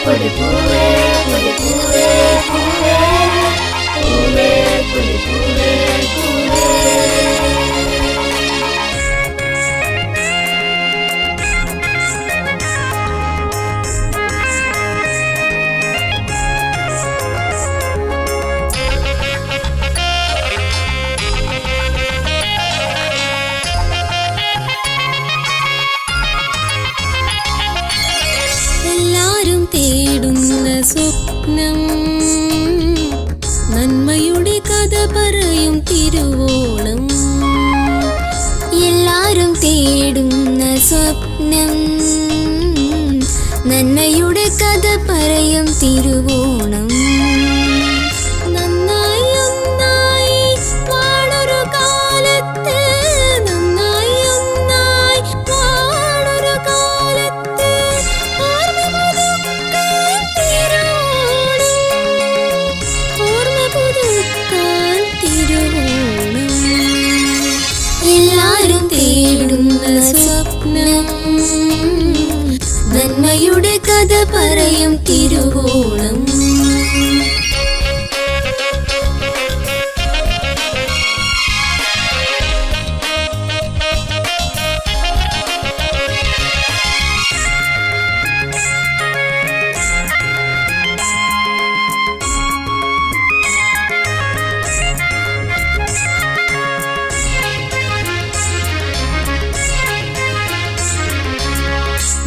പൊടി പൂവേ പൊടി പൂവേ പൂവേ പൂവേ പൊടി പൂവേ പൂവേ. എല്ലാരും തേടുന്ന സ്വപ്നം നന്മയുടെ കഥ പറയും തിരുവോണം. എല്ലാരും തേടുന്ന സ്വപ്നം നന്മയുടെ കഥ പറയും തിരുവോണം. നന്നായി ഒന്നായി വാണൊരു കാലത്ത്, നന്നായി ഒന്നായി വാണൊരു കാലത്ത് ഓർമ്മ പുതുക്കാൻ തിരുവോണം, ഓർമ്മ പുതുക്കാൻ തിരുവോണം. എല്ലാരും തേടുന്ന സ്വപ്നം നന്മയുടെ കഥ പറയും തിരുവോണം.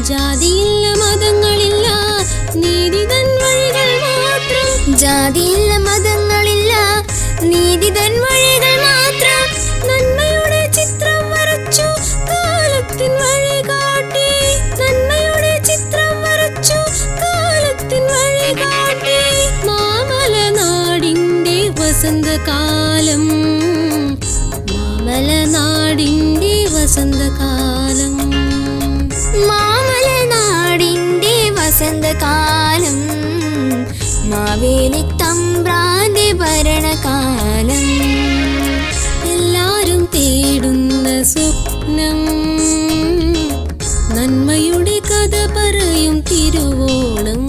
ജാതിയില്ല മതങ്ങളില്ല നീതിതൻ വഴികൾ മാത്രം, ജാതിയില്ല മതങ്ങളില്ല നീതിതൻ വഴികൾ മാത്രം. നന്മയുടെ ചിത്രം വരച്ചു കാലത്തിൻ വഴി കാട്ടി, നന്മയുടെ ചിത്രം വരച്ചു കാലത്തിൻ വഴി കാട്ടി. മാമലനാടിന്റെ വസന്തകാലം, മാമലനാടിന്റെ വസന്തകാലം, മാമലനാടിന്റെ വസന്തകാലം, മാവേലി തമ്പ്രാന്റെ ഭരണകാലം. എല്ലാരും തേടുന്ന സ്വപ്നം നന്മയുടെ കഥ പറയും തിരുവോണം.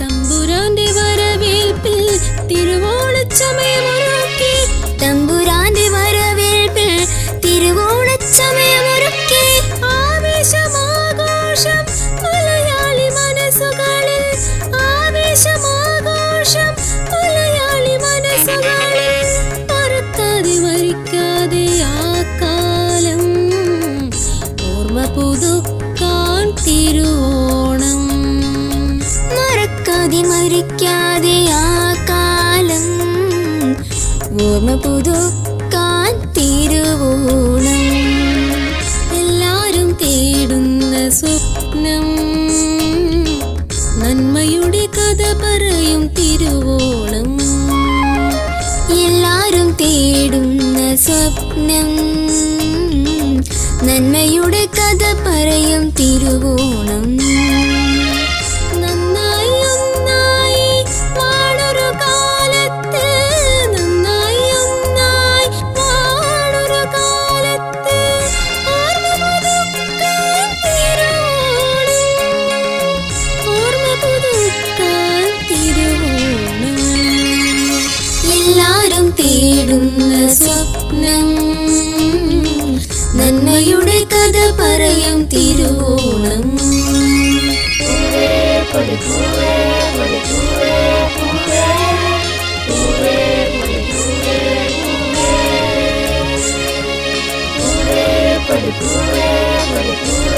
തമ്പുരാന്റെ വരവേൽപ്പിൽ തിരുവോണച്ചമയമൊരുക്കി, തമ്പുരാന്റെ വരവേൽപ്പിൽ തിരുവോണച്ചമയമൊരുക്കി. ആവേശമാഘോഷം മലയാളി മനസ്സുകളിൽ, ആവേശമാഘോഷം മലയാളി മനസ്സുകളിൽ. മറക്കാതെ മരിക്കാതെ ആ കാലം ഓർമ്മ പുതുക്കാൻ തിരുവോണം, മറക്കാതെ മരിക്കാതെ ആ കാലം ഓർമ്മ പുതുക്കാൻ തിരുവോണം. എല്ലാരും തേടുന്ന സ്വപ്നം നന്മയുടെ കഥ പറയും തിരുവോണം. എല്ലാരും തേടുന്ന സ്വപ്നം നന്മയുടെ കഥ പറയും തിരുവോണം. നന്നായി ഒന്നായി വാണൊരു കാലത്ത്, നന്നായി ഒന്നായി വാണൊരു കാലത്ത് ഓർമ്മ പുതുക്കാൻ തിരുവോണം, ഓർമ്മ പുതുക്കാൻ തിരുവോണം. എല്ലാരും തേടുന്ന സ്വപ്നം നന്മയുടെ കഥ പറയും തിരുവോണം. പൂവേ പൊടി പൂവേ പൊടി പൂവേ പൂവേ പൂവേ പൊടി പൂവേ പൂവേ പൂവേ പൊടി പൂവേ പൊടി പൂവേ